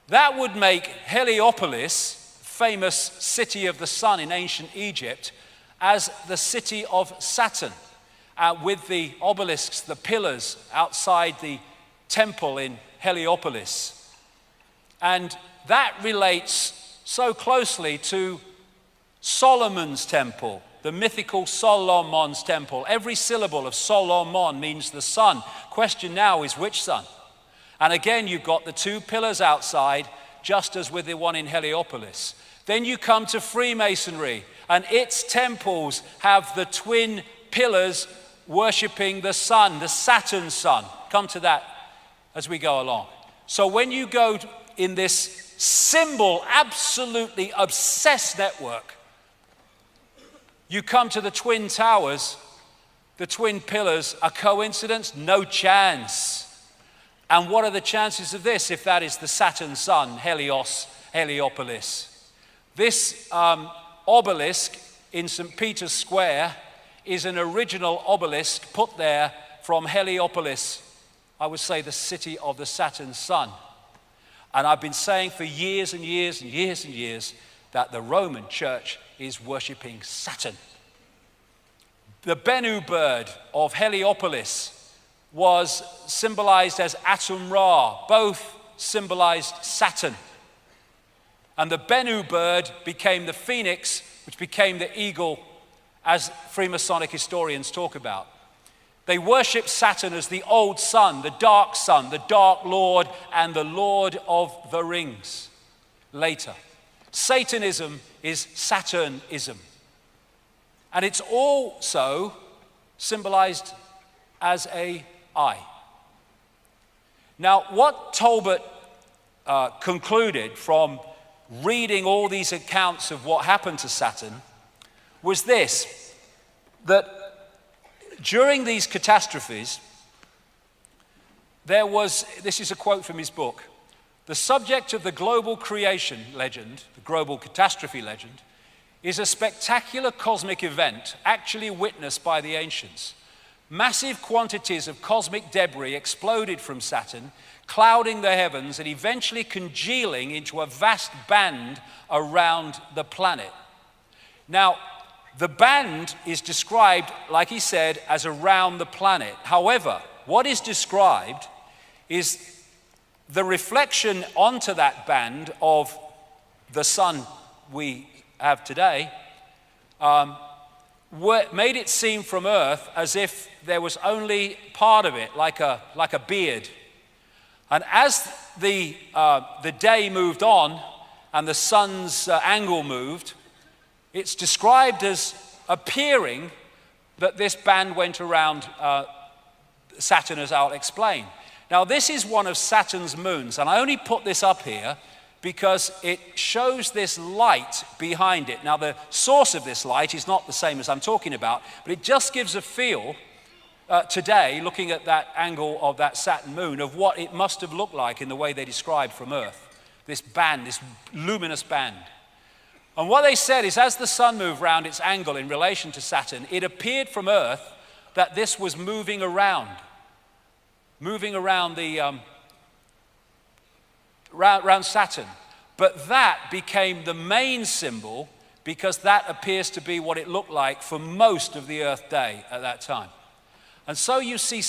That would make Heliopolis, famous city of the sun in ancient Egypt, as the city of Saturn, with the obelisks, the pillars outside the temple in Heliopolis. And that relates so closely to Solomon's temple, the mythical Solomon's temple. Every syllable of Solomon means the sun. Question now is which sun? And again, you've got the two pillars outside, just as with the one in Heliopolis. Then you come to Freemasonry, and its temples have the twin pillars worshipping the sun, the Saturn sun. Come to that as we go along. So when you go in this symbol, absolutely obsessed network, you come to the twin towers, the twin pillars. A coincidence? No chance. And what are the chances of this if that is the Saturn sun, Heliopolis? This obelisk in St. Peter's Square is an original obelisk put there from Heliopolis, I would say the city of the Saturn sun. And I've been saying for years and years and years and years that the Roman Church is worshipping Saturn. The Bennu bird of Heliopolis was symbolized as Atum Ra. Both symbolized Saturn. And the Bennu bird became the phoenix, which became the eagle, as Freemasonic historians talk about. They worship Saturn as the old sun, the dark lord, and the lord of the rings. Later, Satanism is Saturnism. And it's also symbolized as a eye. Now, what Talbot concluded from reading all these accounts of what happened to Saturn was this, that during these catastrophes, this is a quote from his book, the subject of the global creation legend, the global catastrophe legend, is a spectacular cosmic event actually witnessed by the ancients. Massive quantities of cosmic debris exploded from Saturn, clouding the heavens and eventually congealing into a vast band around the planet. Now, the band is described, like he said, as around the planet. However, what is described is the reflection onto that band of the sun we have today, made it seem from Earth as if there was only part of it, like a beard. And as the day moved on and the sun's angle moved, it's described as appearing that this band went around Saturn, as I'll explain. Now, this is one of Saturn's moons, and I only put this up here because it shows this light behind it. Now, the source of this light is not the same as I'm talking about, but it just gives a feel today, looking at that angle of that Saturn moon, of what it must have looked like in the way they described from Earth. This band, this luminous band. And what they said is as the sun moved round its angle in relation to Saturn, it appeared from Earth that this was moving around the around Saturn. But that became the main symbol because that appears to be what it looked like for most of the Earth day at that time. And so you see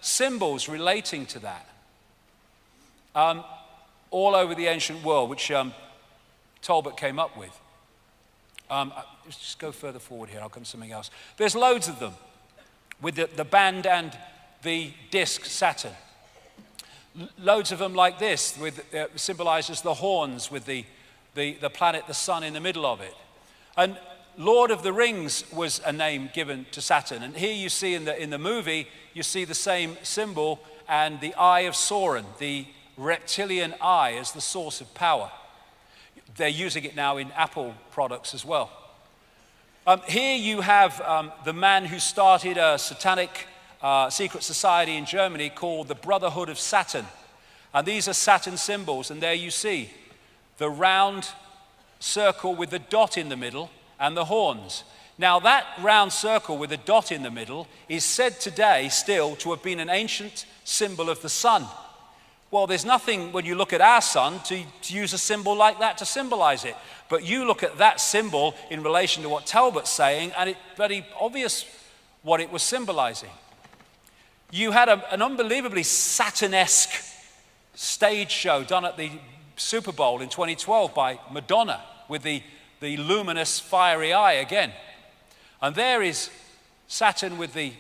symbols relating to that all over the ancient world, which Talbot came up with. Let's just go further forward here, I'll come to something else. There's loads of them with the band and the disk Saturn. Loads of them like this, with symbolized as the horns with the planet, the sun in the middle of it. And Lord of the Rings was a name given to Saturn. And here you see in the movie, you see the same symbol and the eye of Sauron, the reptilian eye, as the source of power. They're using it now in Apple products as well. Here you have the man who started a satanic secret society in Germany called the Brotherhood of Saturn. And these are Saturn symbols, and there you see the round circle with the dot in the middle and the horns. Now that round circle with the dot in the middle is said today still to have been an ancient symbol of the sun. Well, there's nothing when you look at our sun to use a symbol like that to symbolize it. But you look at that symbol in relation to what Talbot's saying, and it's very obvious what it was symbolizing. You had an unbelievably Saturn-esque stage show done at the Super Bowl in 2012 by Madonna with the luminous fiery eye again. And there is Saturn with the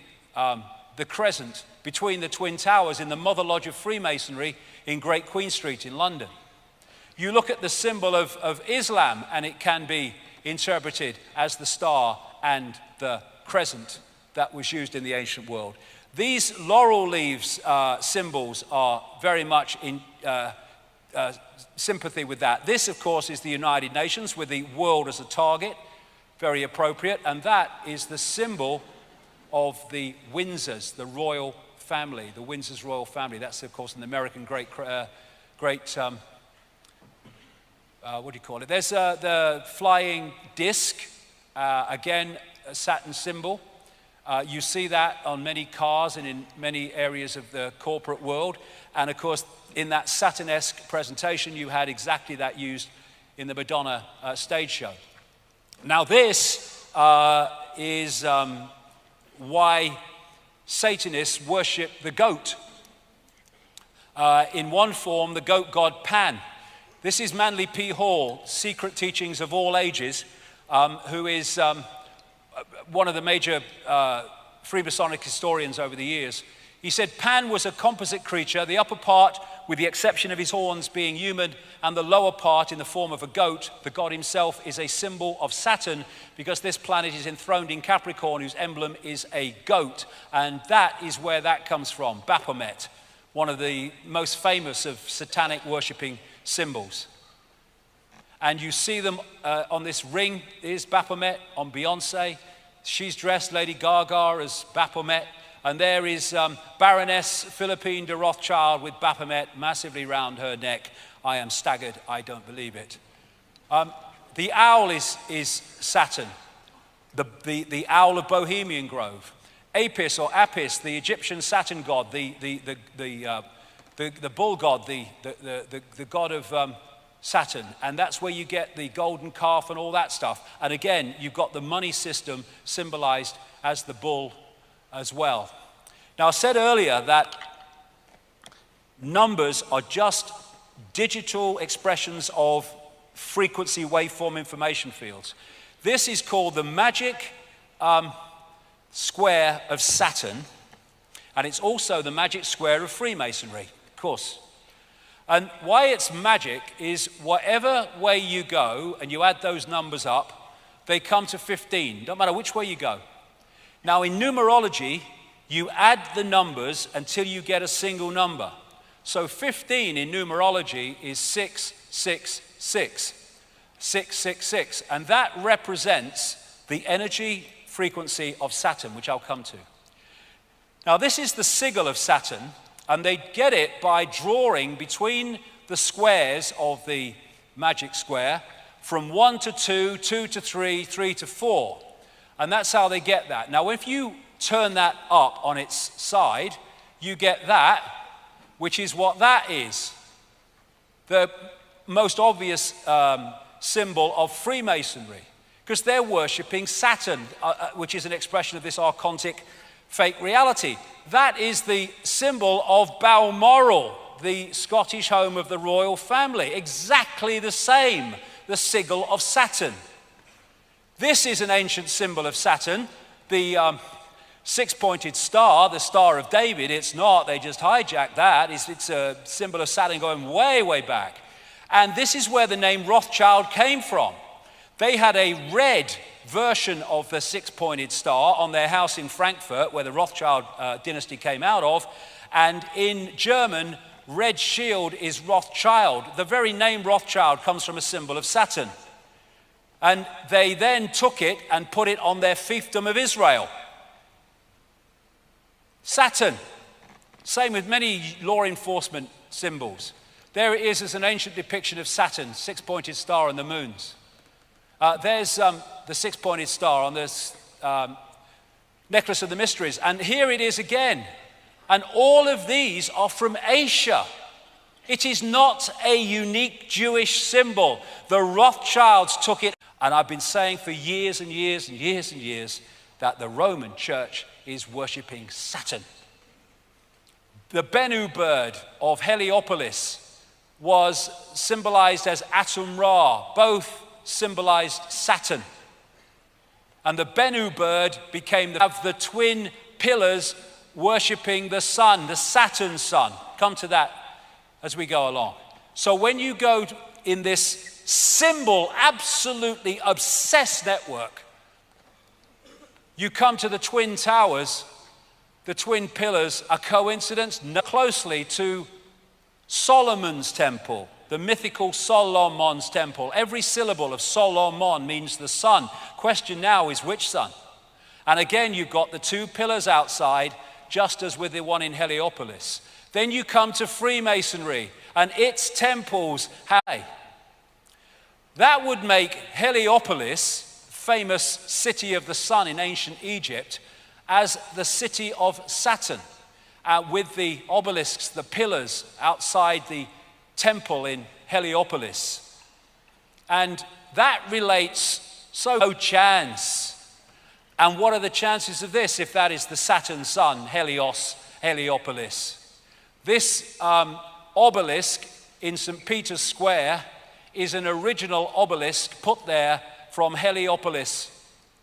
crescent between the Twin Towers in the Mother Lodge of Freemasonry in Great Queen Street in London. You look at the symbol of Islam, and it can be interpreted as the star and the crescent that was used in the ancient world. These laurel leaves symbols are very much in sympathy with that. This, of course, is the United Nations with the world as a target, very appropriate, and that is the symbol of the Windsors, the royal family, the Windsors royal family. That's, of course, an American great what do you call it? There's the flying disc, again, a Saturn symbol. You see that on many cars and in many areas of the corporate world. And of course, in that Saturn-esque presentation, you had exactly that used in the Madonna stage show. Now this is why Satanists worship the goat. In one form, the goat god Pan. This is Manly P. Hall, Secret Teachings of All Ages, who is one of the major Freemasonic historians over the years. He said Pan was a composite creature, the upper part, with the exception of his horns, being human, and the lower part in the form of a goat. The god himself is a symbol of Saturn because this planet is enthroned in Capricorn, whose emblem is a goat. And that is where that comes from, Baphomet, one of the most famous of satanic worshipping symbols. And you see them on this ring is Baphomet on Beyonce. She's dressed, Lady Gaga, as Baphomet. And there is Baroness Philippine de Rothschild with Baphomet massively round her neck. I am staggered, I don't believe it. The owl is Saturn, the owl of Bohemian Grove. Apis or Apis, the Egyptian Saturn god, the bull god, the god of Saturn, and that's where you get the golden calf and all that stuff. And again, you've got the money system symbolized as the bull as well. Now, I said earlier that numbers are just digital expressions of frequency waveform information fields. This is called the magic square of Saturn, and it's also the magic square of Freemasonry, of course. And why it's magic is whatever way you go and you add those numbers up, they come to 15, don't matter which way you go. Now in numerology, you add the numbers until you get a single number. So 15 in numerology is 666, 666, and that represents the energy frequency of Saturn, which I'll come to. Now this is the sigil of Saturn, and they get it by drawing between the squares of the magic square from 1 to 2, 2 to 3, 3 to 4. And that's how they get that. Now, if you turn that up on its side, you get that, which is what that is. The most obvious symbol of Freemasonry, because they're worshipping Saturn, which is an expression of this archontic fake reality. That is the symbol of Balmoral, the Scottish home of the royal family. Exactly the same, the sigil of Saturn. This is an ancient symbol of Saturn, the six-pointed star, the Star of David. It's not, they just hijacked that. It's a symbol of Saturn going way, way back. And this is where the name Rothschild came from. They had a red version of the six-pointed star on their house in Frankfurt, where the Rothschild dynasty came out of. And in German, red shield is Rothschild. The very name Rothschild comes from a symbol of Saturn. And they then took it and put it on their fiefdom of Israel. Saturn. Same with many law enforcement symbols. There it is as an ancient depiction of Saturn, six-pointed star and the moons. There's the six-pointed star on this necklace of the mysteries. And here it is again. And all of these are from Asia. It is not a unique Jewish symbol. The Rothschilds took it, and I've been saying for years and years and years and years that the Roman church is worshipping Saturn. The Bennu bird of Heliopolis was symbolized as Atum Ra. Both symbolized Saturn. And the Bennu bird became the twin pillars worshipping the sun, the Saturn sun. Come to that as we go along. So when you go in this symbol, absolutely obsessed network, you come to the twin towers, the twin pillars. A coincidence? No. Closely to Solomon's temple, the mythical Solomon's temple. Every syllable of Solomon means the sun. Question now is which sun? And again, you've got the two pillars outside, just as with the one in Heliopolis. Then you come to Freemasonry and its temples. That would make Heliopolis, famous city of the sun in ancient Egypt, as the city of Saturn, with the obelisks, the pillars outside the temple in Heliopolis. And that relates no chance. And what are the chances of this if that is the Saturn sun, Helios, Heliopolis? This obelisk in St. Peter's Square is an original obelisk put there from Heliopolis,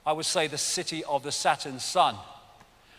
I would say the city of the Saturn sun.